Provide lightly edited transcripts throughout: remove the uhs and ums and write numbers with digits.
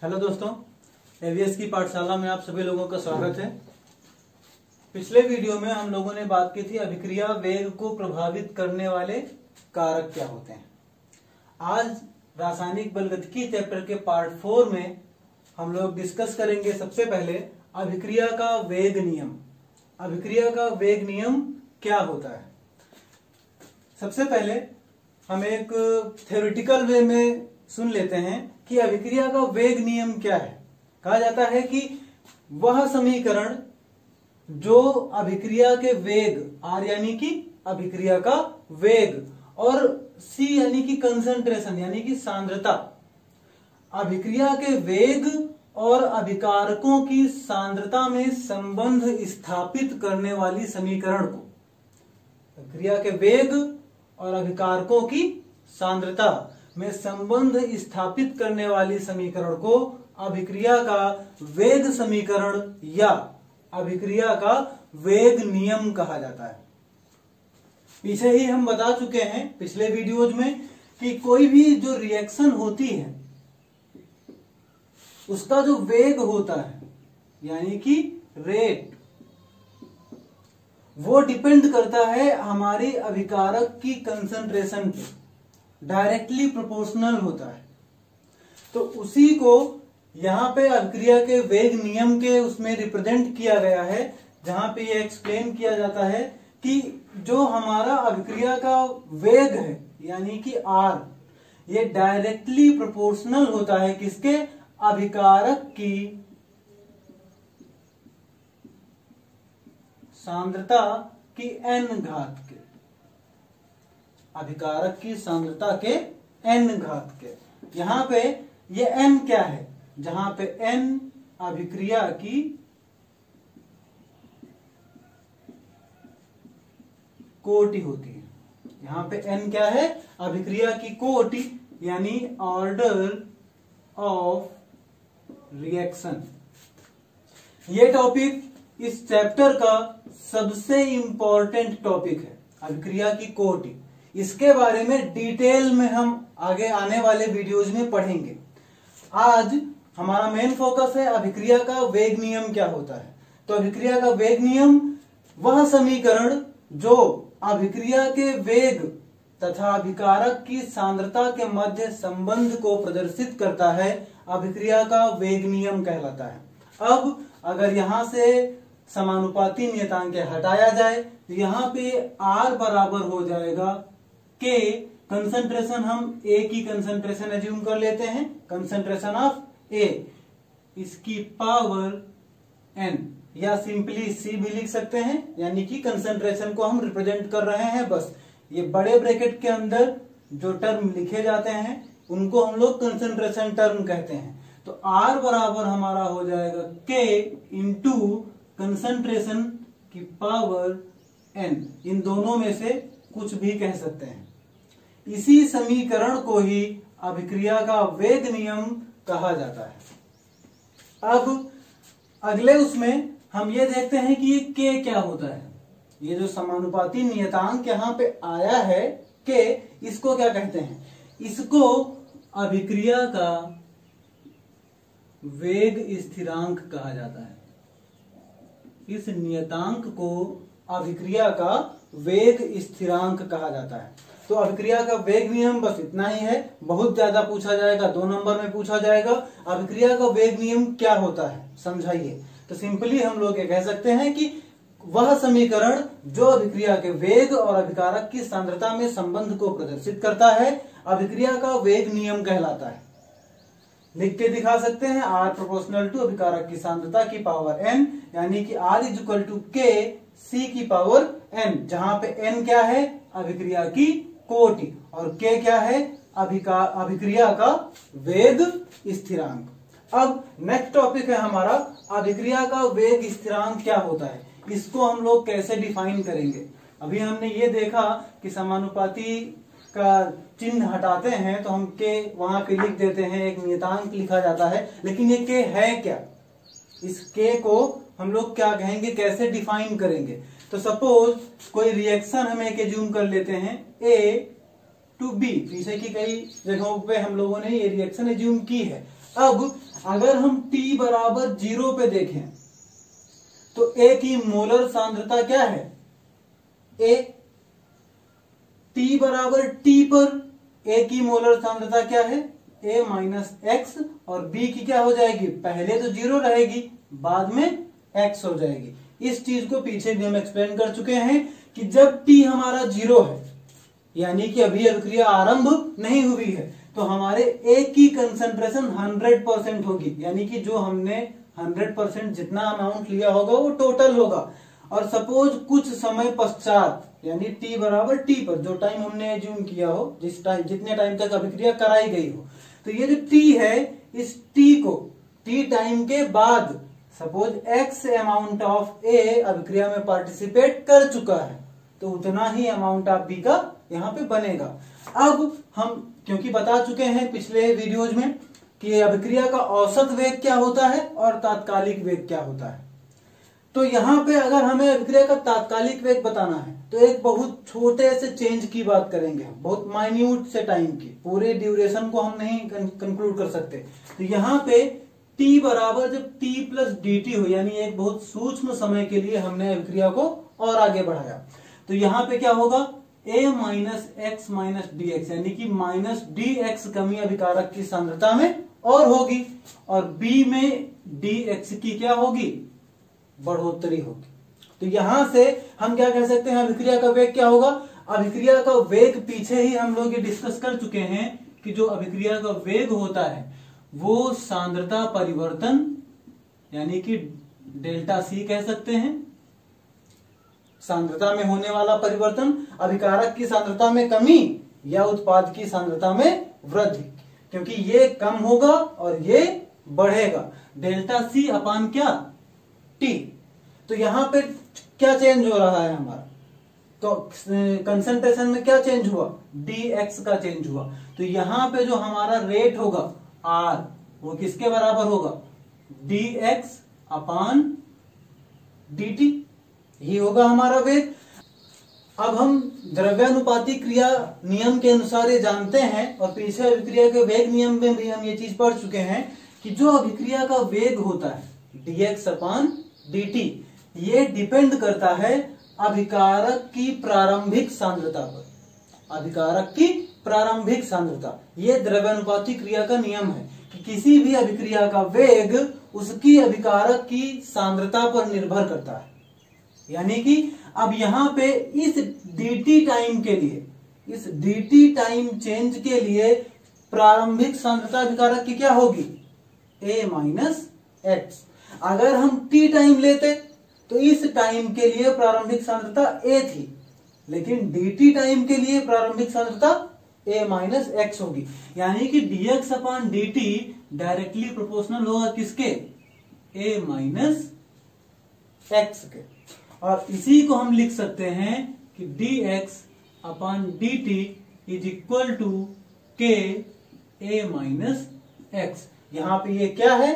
Hello दोस्तों, ABS की पाठशाला में आप सभी लोगों का स्वागत है। पिछले वीडियो में हम लोगों ने बात की थी अभिक्रिया वेग को प्रभावित करने वाले कारक क्या होते हैं। आज रासायनिक बलगतिकी चैप्टर के पार्ट 4 में हम लोग डिस्कस करेंगे सबसे पहले अभिक्रिया का वेग नियम। अभिक्रिया का वेग नियम क्या होता है। सबसे पहले हम एक थ्योरेटिकल वे में सुन लेते हैं कि अभिक्रिया का वेग नियम क्या है। कहा जाता है कि वह समीकरण जो अभिक्रिया के वेग R यानी कि अभिक्रिया का वेग और C यानी कि कंसंट्रेशन यानी कि सांद्रता, अभिक्रिया के वेग और अभिकारकों की सांद्रता में संबंध स्थापित करने वाली समीकरण को, अभिक्रिया के वेग और अभिकारकों की सांद्रता में संबंध स्थापित करने वाली समीकरण को अभिक्रिया का वेग समीकरण या अभिक्रिया का वेग नियम कहा जाता है। पीछे ही हम बता चुके हैं पिछले वीडियोज में कि कोई भी जो रिएक्शन होती है उसका जो वेग होता है यानी कि रेट, वो डिपेंड करता है हमारी अभिकारक की कंसंट्रेशन पे, डायरेक्टली प्रोपोर्शनल होता है। तो उसी को यहां पे अभिक्रिया के वेग नियम के उसमें रिप्रेजेंट किया गया है, जहां पे ये एक्सप्लेन किया जाता है कि जो हमारा अभिक्रिया का वेग है यानी कि R, ये डायरेक्टली प्रोपोर्शनल होता है किसके, अभिकारक की सांद्रता की n घात के, अभिकारक की सांद्रता के n घात के। यहां पे ये n क्या है, जहां पे n अभिक्रिया की कोटि होती है। यहां पे n क्या है, अभिक्रिया की कोटि यानी ऑर्डर ऑफ रिएक्शन। ये टॉपिक इस चैप्टर का सबसे इंपॉर्टेंट टॉपिक है, अभिक्रिया की कोटि। इसके बारे में डिटेल में हम आगे आने वाले वीडियोज में पढ़ेंगे। आज हमारा मेन फोकस है अभिक्रिया का वेग नियम क्या होता है। तो अभिक्रिया का वेग नियम वह समीकरण जो अभिक्रिया के वेग तथा अभिकारक की सांद्रता के मध्य संबंध को प्रदर्शित करता है, अभिक्रिया का वेग नियम कहलाता है। अब अगर यहां से समानुपाती नियतांक हटाया जाए तो यहां पे R बराबर हो जाएगा K, कंसंट्रेशन हम A की कंसंट्रेशन एज्यूम कर लेते हैं, कंसंट्रेशन ऑफ A, इसकी पावर N, या सिंपली C भी लिख सकते हैं, यानी कि कंसंट्रेशन को हम रिप्रेजेंट कर रहे हैं। बस ये बड़े ब्रैकेट के अंदर जो टर्म लिखे जाते हैं उनको हम लोग कंसंट्रेशन टर्म कहते हैं। तो R बराबर हमारा हो जाएगा K इंटू कंसंट्रेशन की पावर N, इन दोनों में से कुछ भी कह सकते हैं। इसी समीकरण को ही अभिक्रिया का वेग नियम कहा जाता है। अब अगले उसमें हम ये देखते हैं कि ये K क्या होता है। ये जो समानुपाती नियतांक यहां पे आया है K, इसको क्या कहते हैं, इसको अभिक्रिया का वेग स्थिरांक कहा जाता है। इस नियतांक को अभिक्रिया का वेग स्थिरांक कहा जाता है। तो अभिक्रिया का वेग नियम बस इतना ही है, बहुत ज्यादा पूछा जाएगा, 2 नंबर में पूछा जाएगा। अभिक्रिया का वेग नियम क्या होता है समझाइए। तो सिंपली हम लोग ये कह सकते हैं कि वह समीकरण जो अभिक्रिया के वेग और अभिकारक की सांद्रता में संबंध को प्रदर्शित करता है, अभिक्रिया का वेग नियम कहलाता है। लिख के दिखा सकते हैं, R प्रोपोर्शनल टू अभिकारक की सांद्रता की पावर n, यानी कि R is equal to K C की पावर n, जहां पे n क्या है, अभिक्रिया की कोटि, और K क्या है, अभिक्रिया का वेग स्थिरांक। अब नेक्स्ट टॉपिक है हमारा अभिक्रिया का वेग स्थिरांक क्या होता है, इसको हम लोग कैसे डिफाइन करेंगे। अभी हमने ये देखा कि समानुपाती का चिन्ह हटाते हैं तो हम K वहां पे लिख देते हैं, एक नियतांक लिखा जाता है, लेकिन ये K है क्या, इस K को हम लोग क्या कहेंगे, कैसे डिफाइन करेंगे। तो सपोज कोई रिएक्शन हम एक एज्यूम कर लेते हैं A टू B, पीछे की कई जगहों पे हम लोगों ने ये रिएक्शन एज्यूम की है। अब अगर हम t बराबर 0 पे देखें तो A की मोलर सांद्रता क्या है? A। t बराबर t पर A की मोलर सांद्रता क्या है? A माइनस एक्स, और B की क्या हो जाएगी? पहले तो 0 रहेगी, बाद में x हो जाएगी। इस चीज को पीछे भी हम एक्सप्लेन कर चुके हैं कि जब t हमारा 0 है, यानी कि अभी अभिक्रिया आरंभ नहीं हुई है, तो हमारे A की कंसंट्रेशन 100% होगी, यानी कि जो हमने 100% जितना अमाउंट लिया होगा वो टोटल होगा। और सपोज कुछ समय पश्चात, यानी t बराबर t पर जो टाइम हमने एज्यूम किया हो, जितने टाइम तक अभिक्रिया कराई गई हो, तो ये जो t है, इस t को t टाइम के बाद suppose x amount of A अभिक्रिया में पार्टिसिपेट कर चुका है, तो उतना ही अमाउंट ऑफ B का यहाँ पे बनेगा। अब हम क्योंकि बता चुके हैं पिछले वीडियोज में कि अभिक्रिया का औसत वेग क्या होता है और तात्कालिक वेग क्या होता है, तो यहाँ पे अगर हमें अभिक्रिया का तात्कालिक वेग बताना है तो एक बहुत छोटे से चेंज की बात करेंगे हम, बहुत माइन्यूट से टाइम की, पूरे ड्यूरेशन को हम नहीं कंक्लूड कर सकते। तो यहाँ पे t बराबर जब t प्लस dt हो, यानी एक बहुत सूक्ष्म समय के लिए हमने अभिक्रिया को और आगे बढ़ाया, तो यहाँ पे क्या होगा? a minus x minus D x, यानी कि माइनस डी एक्स कमी अभिकारक की सांद्रता में और होगी, और b में डी एक्स की क्या होगी? बढ़ोतरी होगी। तो यहां से हम क्या कह सकते हैं? अभिक्रिया का वेग क्या होगा? अभिक्रिया का वेग पीछे ही हम लोग ये डिस्कस कर चुके हैं कि जो अभिक्रिया का वेग होता है वो सांद्रता परिवर्तन, यानी कि डेल्टा सी कह सकते हैं, सांद्रता में होने वाला परिवर्तन, अभिकारक की सांद्रता में कमी या उत्पाद की सांद्रता में वृद्धि, क्योंकि ये कम होगा और ये बढ़ेगा, डेल्टा सी अपान क्या? टी। तो यहां पे क्या चेंज हो रहा है हमारा? तो कंसंट्रेशन में क्या चेंज हुआ? dx का चेंज हुआ। तो यहां पे जो हमारा रेट होगा r, वो किसके बराबर होगा? dx अपान dt, ही होगा हमारा वेग। अब हम द्रव्यानुपाती क्रिया नियम के अनुसार ये जानते हैं, और पीछे अभिक्रिया के वेग नियम में भी हम ये चीज पढ़ चुके हैं कि जो अभिक्रिया का वेग होता है dx अपान dt, ये डिपेंड करता है अभिकारक की प्रारंभिक सांद्रता पर। अभिकारक की प्रारंभिक सांद्रता, ये द्रव्यानुपाती क्रिया का नियम है कि किसी भी अभिक्रिया का वेग उसकी अभिकारक की सांद्रता पर निर्भर करता है। यानी कि अब यहां पे इस dt टाइम के लिए, इस dt टाइम चेंज के लिए प्रारंभिक सांद्रता अभिकारक की क्या होगी? a minus x. अगर हम t टाइम लेते तो इस टाइम के लिए प्रारंभिक सांद्रता a थी, लेकिन dt टाइम के लिए प्रारंभिक सांद्रता a माइनस एक्स होगी, यानी कि dx upon dt directly proportional होगा किसके? a माइनस एक्स के। और इसी को हम लिख सकते हैं कि dx upon dt is equal to k a minus X. यहां पे ये क्या है?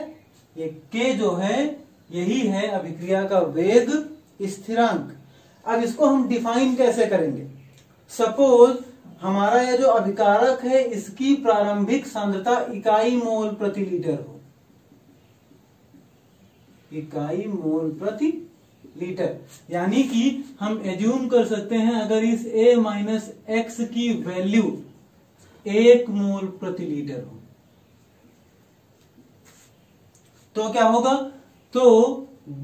ये k जो है यही है अभिक्रिया का वेग स्थिरांक। अब इसको हम डिफाइन कैसे करेंगे? सपोज हमारा यह जो अभिकारक है इसकी प्रारंभिक सांद्रता इकाई मोल प्रति लीटर हो, इकाई मोल प्रति लीटर, यानी कि हम एज्यूम कर सकते हैं अगर इस a माइनस एक्स की वैल्यू 1 मोल प्रति लीटर हो तो क्या होगा? तो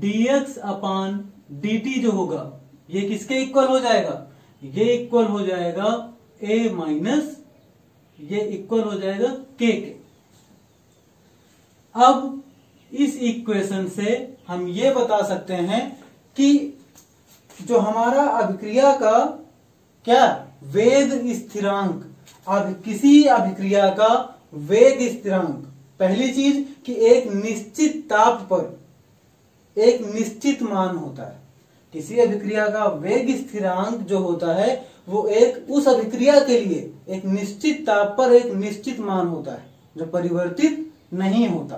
dx अपान dt जो होगा ये किसके इक्वल हो जाएगा? ये इक्वल हो जाएगा a माइनस, ये इक्वल हो जाएगा k के। अब इस इक्वेशन से हम ये बता सकते हैं कि जो हमारा अभिक्रिया का क्या वेग स्थिरांक, अब किसी अभिक्रिया का वेग स्थिरांक, पहली चीज कि एक निश्चित ताप पर एक निश्चित मान होता है। किसी अभिक्रिया का वेग स्थिरांक जो होता है वो एक उस अभिक्रिया के लिए एक निश्चित ताप पर एक निश्चित मान होता है जो परिवर्तित नहीं होता।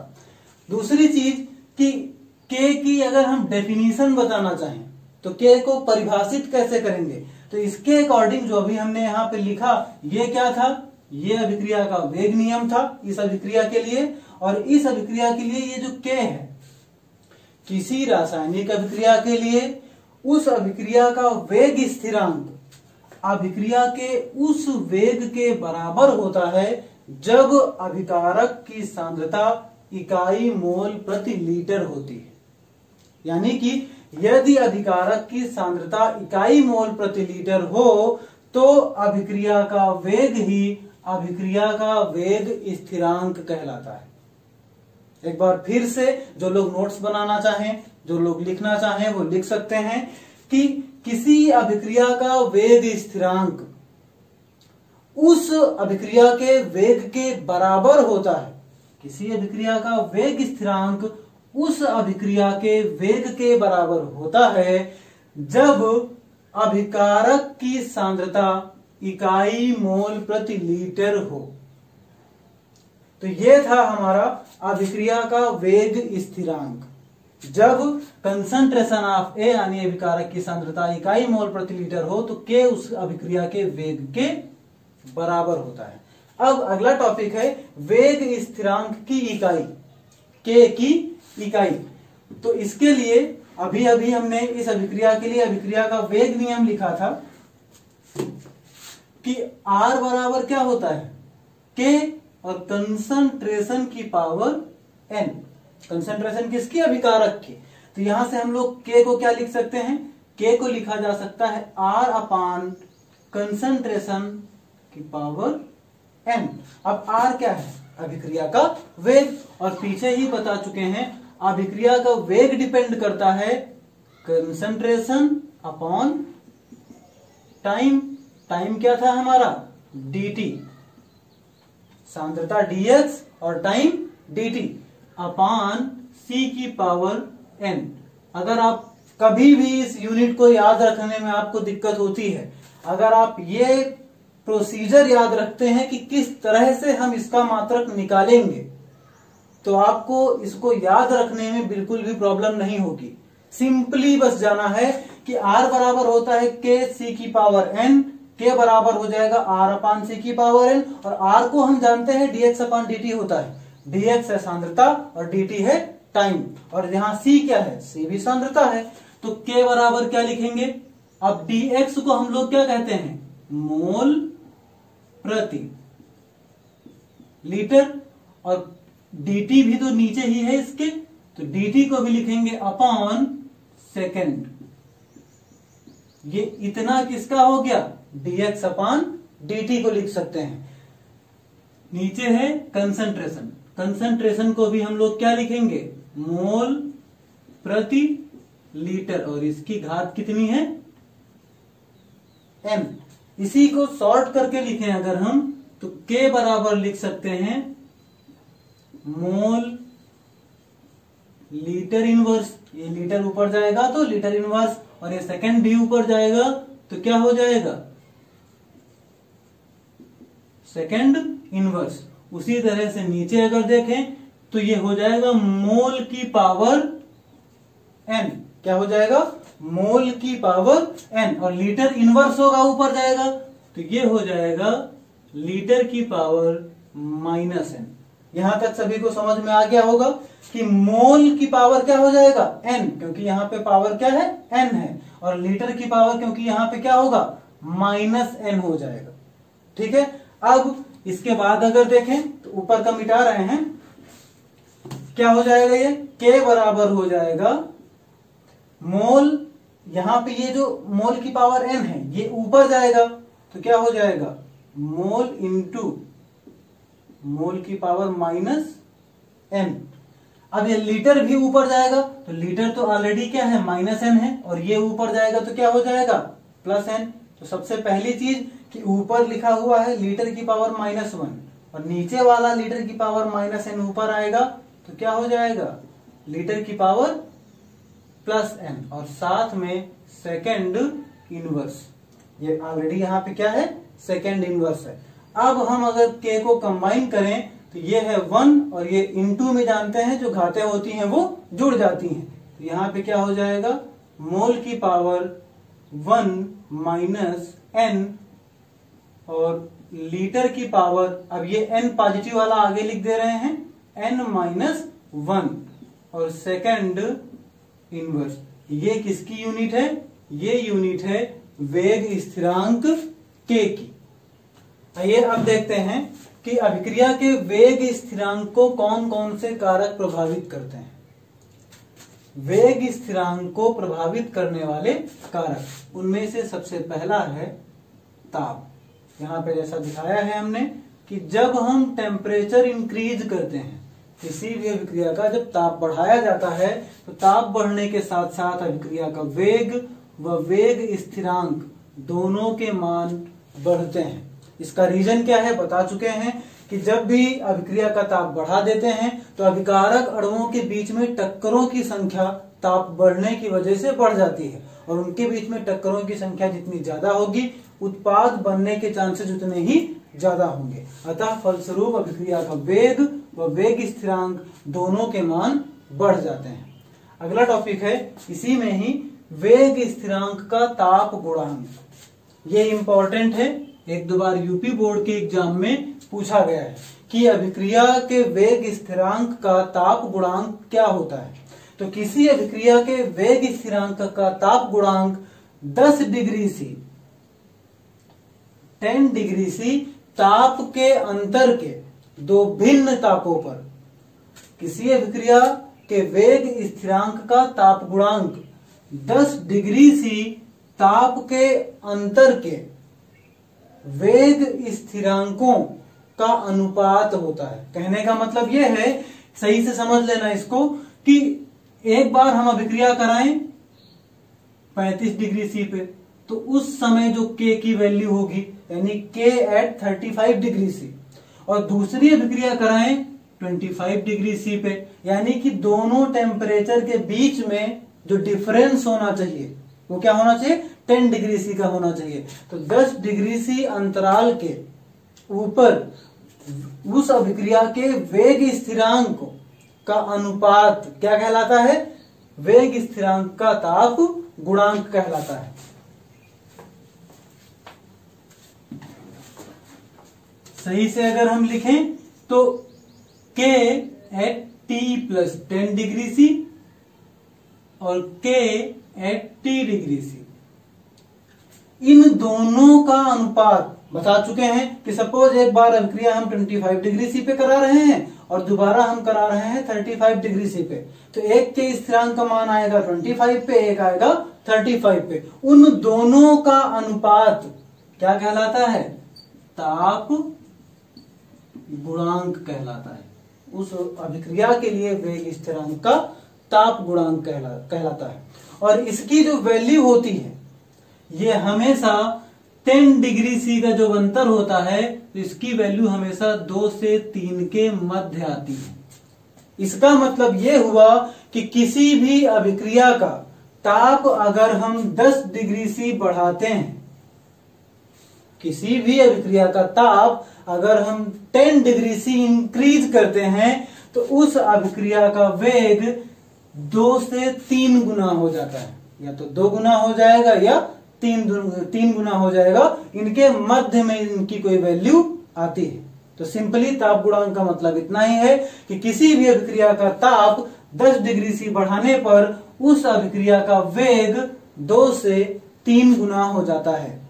दूसरी चीज कि k की अगर हम डेफिनेशन बताना चाहें तो k को परिभाषित कैसे करेंगे? तो इसके अकॉर्डिंग जो अभी हमने यहाँ पे लिखा ये क्या था? ये अभिक्रिया का वेग नियम था इस अभिक्रिया के लिए। और इस अभिक्रिया के लिए ये जो K है, किसी रासायनिक अभिक्रिया के लिए उस अभिक्रिया का वेग स्थिरांक अभिक्रिया के उस वेग के बराबर होता है जब अभिकारक की सांद्रता इकाई मोल प्रति लीटर होती है। यानी कि यदि अभिकारक की सांद्रता इकाई मोल प्रति लीटर हो तो अभिक्रिया का वेग ही अभिक्रिया का वेग स्थिरांक कहलाता है। एक बार फिर से जो लोग नोट्स बनाना चाहें, जो लोग लिखना चाहें, वो लिख सकते हैं कि किसी अभिक्रिया का वेग स्थिरांक उस अभिक्रिया के वेग के बराबर होता है। किसी अभिक्रिया का वेग स्थिरांक उस अभिक्रिया के वेग के बराबर होता है जब अभिकारक की सांद्रता इकाई मोल प्रति लीटर हो। तो यह था हमारा अभिक्रिया का वेग स्थिरांक। जब कंसंट्रेशन ऑफ ए यानी अभिकारक की सांद्रता इकाई मोल प्रति लीटर हो तो के उस अभिक्रिया के वेग के बराबर होता है। अब अगला टॉपिक है वेग स्थिरांक की इकाई, के की इकाई। तो इसके लिए अभी अभी हमने इस अभिक्रिया के लिए अभिक्रिया का वेग नियम लिखा था कि R बराबर क्या होता है, के और कंसंट्रेशन की पावर n। कंसंट्रेशन किसकी, अभिकारक की। तो यहां से हम लोग के को क्या लिख सकते हैं, के को लिखा जा सकता है R अपान कंसंट्रेशन की पावर n। अब R क्या है, अभिक्रिया का वेग, और पीछे ही बता चुके हैं अभिक्रिया का वेग डिपेंड करता है कंसंट्रेशन अपॉन टाइम। टाइम क्या था हमारा, dt, सांद्रता dx और टाइम dt अपान c की पावर n। अगर आप कभी भी इस यूनिट को याद रखने में आपको दिक्कत होती है, अगर आप ये प्रोसीजर याद रखते हैं कि किस तरह से हम इसका मात्रक निकालेंगे, तो आपको इसको याद रखने में बिल्कुल भी प्रॉब्लम नहीं होगी। सिंपली बस जाना है कि R बराबर होता है के सी की पावर n, के बराबर हो जाएगा R अपान सी की पावर n, और R को हम जानते हैं dx अपान dt होता है। dx है सांद्रता और dt है टाइम, और यहाँ c क्या है, c भी सांद्रता है। तो k बराबर क्या लिखेंगे, अब dx को हम लोग क्या कहते हैं, मोल प्रति लीटर, और dt भी तो नीचे ही है इसके, तो dt को भी लिखेंगे अपॉन सेकेंड। ये इतना किसका हो गया, dx अपान dt को लिख सकते हैं। नीचे है कंसंट्रेशन, कंसंट्रेशन को भी हम लोग क्या लिखेंगे, मोल प्रति लीटर, और इसकी घात कितनी है, m। इसी को शॉर्ट करके लिखें अगर हम, तो k बराबर लिख सकते हैं मोल लीटर इनवर्स। ये लीटर ऊपर जाएगा तो लीटर इनवर्स, और ये सेकंड भी ऊपर जाएगा तो क्या हो जाएगा, सेकंड इनवर्स। उसी तरह से नीचे अगर देखें तो ये हो जाएगा मोल की पावर n। क्या हो जाएगा, मोल की पावर n, और लीटर इनवर्स होगा ऊपर जाएगा तो ये हो जाएगा लीटर की पावर माइनस n। यहां तक सभी को समझ में आ गया होगा कि मोल की पावर क्या हो जाएगा, n, क्योंकि यहाँ पे पावर क्या है, n है, और लीटर की पावर क्योंकि यहाँ पे क्या होगा, माइनस n हो जाएगा। ठीक है। अब इसके बाद अगर देखें तो ऊपर का मिटा रहे हैं, क्या हो जाएगा, ये k बराबर हो जाएगा मोल, यहां पे ये जो मोल की पावर n है ये ऊपर जाएगा तो क्या हो जाएगा, मोल इंटू मोल की पावर माइनस n। अब ये लीटर भी ऊपर जाएगा तो लीटर तो ऑलरेडी क्या है, माइनस n है, और ये ऊपर जाएगा तो क्या हो जाएगा, प्लस n। तो सबसे पहली चीज कि ऊपर लिखा हुआ है लीटर की पावर माइनस 1, और नीचे वाला लीटर की पावर माइनस n ऊपर आएगा तो क्या हो जाएगा, लीटर की पावर प्लस n, और साथ में सेकेंड इनवर्स। ये ऑलरेडी यहाँ पे क्या है, सेकेंड इनवर्स है। अब हम अगर k को कंबाइन करें तो ये है 1, और ये इनटू में जानते हैं जो घातें होती हैं वो जुड़ जाती हैं, तो यहाँ पे क्या हो जाएगा, मोल की पावर 1 माइनस n और लीटर की पावर, अब ये n पॉजिटिव वाला आगे लिख दे रहे हैं, n-1, और सेकंड इनवर्स। ये किसकी यूनिट है? ये यूनिट है वेग स्थिरांक k की। आइए अब देखते हैं कि अभिक्रिया के वेग स्थिरांक को कौन कौन से कारक प्रभावित करते हैं। वेग स्थिरांक को प्रभावित करने वाले कारक, उनमें से सबसे पहला है ताप। यहां पे जैसा दिखाया है हमने कि जब हम टेम्परेचर इंक्रीज करते हैं, किसी भी अभिक्रिया का जब ताप बढ़ाया जाता है तो ताप बढ़ने के साथ साथ अभिक्रिया का वेग व वेग स्थिरांक दोनों के मान बढ़ते हैं। इसका रीजन क्या है बता चुके हैं कि जब भी अभिक्रिया का ताप बढ़ा देते हैं तो अभिकारक अणुओं के बीच में टक्करों की संख्या ताप बढ़ने की वजह से बढ़ जाती है, और उनके बीच में टक्करों की संख्या जितनी ज्यादा होगी उत्पाद बनने के चांसेस उतने ही ज्यादा होंगे। अतः फलस्वरूप अभिक्रिया का वेग व वेग स्थिरांक दोनों के मान बढ़ जाते हैं। अगला टॉपिक है इसी में ही वेग स्थिरांक का ताप गुणांक। ये इंपॉर्टेंट है, एक दो बार यूपी बोर्ड के एग्जाम में पूछा गया है कि अभिक्रिया के वेग स्थिरांक का ताप गुणांक क्या होता है। तो किसी अभिक्रिया के वेग स्थिरांक का ताप गुणांक 10 डिग्री सी 10 डिग्री सी ताप के अंतर के दो भिन्न तापों पर, किसी अभिक्रिया के वेग स्थिरांक का ताप गुणांक 10 डिग्री सी ताप के अंतर के वेग स्थिरांकों का अनुपात होता है। कहने का मतलब यह है, सही से समझ लेना इसको, कि एक बार हम अभिक्रिया कराएं 35 डिग्री सी पे, तो उस समय जो k की वैल्यू होगी यानी k एट 35 डिग्री सी, और दूसरी अभिक्रिया कराएं 25 डिग्री सी पे, यानी कि दोनों टेम्परेचर के बीच में जो डिफरेंस होना चाहिए वो क्या होना चाहिए? 10 डिग्री सी का होना चाहिए। तो 10 डिग्री सी अंतराल के ऊपर उस अभिक्रिया के वेग स्थिरांक का अनुपात क्या कहलाता है? वेग स्थिरांक का ताप गुणांक कहलाता है। सही से अगर हम लिखें तो k at t plus 10 degree C और k at t degree C, इन दोनों का अनुपात बता चुके हैं कि सपोज एक बार अभिक्रिया हम 25 डिग्री सी पे करा रहे हैं और दोबारा हम करा रहे हैं 35 डिग्री सी पे, तो एक के स्थिरांक का मान आएगा 25 पे, एक आएगा 35 पे। उन दोनों का अनुपात क्या कहलाता है? ताप गुणांक कहलाता है। उस अभिक्रिया के लिए वेग स्थिरांक का ताप गुणांक कहलाता है। और इसकी जो वैल्यू होती है ये हमेशा 10 डिग्री सी का जो अंतर होता है तो इसकी वैल्यू हमेशा 2 से 3 के मध्य आती है। इसका मतलब ये हुआ कि किसी भी अभिक्रिया का ताप अगर हम 10 डिग्री सी बढ़ाते हैं, किसी भी अभिक्रिया का ताप अगर हम 10 डिग्री सी इंक्रीज करते हैं तो उस अभिक्रिया का वेग 2 से 3 गुना हो जाता है, या तो 2 गुना हो जाएगा या 3 गुना हो जाएगा। इनके मध्य में इनकी कोई वैल्यू आती है। तो सिंपली ताप गुणांक का मतलब इतना ही है कि किसी भी अभिक्रिया का ताप 10 डिग्री सी बढ़ाने पर उस अभिक्रिया का वेग 2 से 3 गुना हो जाता है।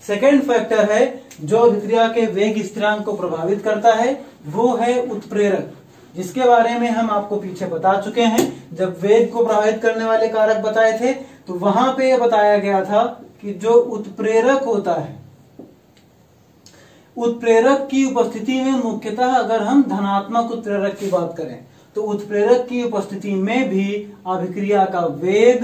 सेकेंड फैक्टर है जो अभिक्रिया के वेग स्थिरांक को प्रभावित करता है, वो है उत्प्रेरक, जिसके बारे में हम आपको पीछे बता चुके हैं। जब वेग को प्रभावित करने वाले कारक बताए थे तो वहां पे यह बताया गया था कि जो उत्प्रेरक होता है, उत्प्रेरक की उपस्थिति में मुख्यतः अगर हम धनात्मक उत्प्रेरक की बात करें तो उत्प्रेरक की उपस्थिति में भी अभिक्रिया का वेग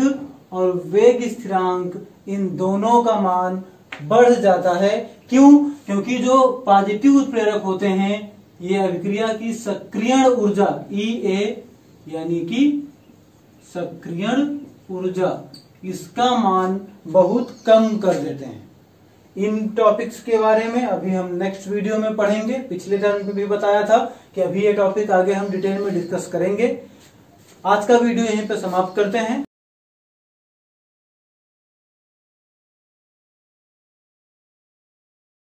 और वेग स्थिरांक इन दोनों का मान बढ़ जाता है। क्यों? क्योंकि जो पॉजिटिव उत्प्रेरक होते हैं ये अभिक्रिया की सक्रियण ऊर्जा EA यानी कि सक्रियण ऊर्जा, इसका मान बहुत कम कर देते हैं। इन टॉपिक्स के बारे में अभी हम नेक्स्ट वीडियो में पढ़ेंगे। पिछले टर्म में भी बताया था कि अभी ये टॉपिक आगे हम डिटेल में डिस्कस करेंगे। आज का वीडियो यहीं पे समाप्त करते हैं।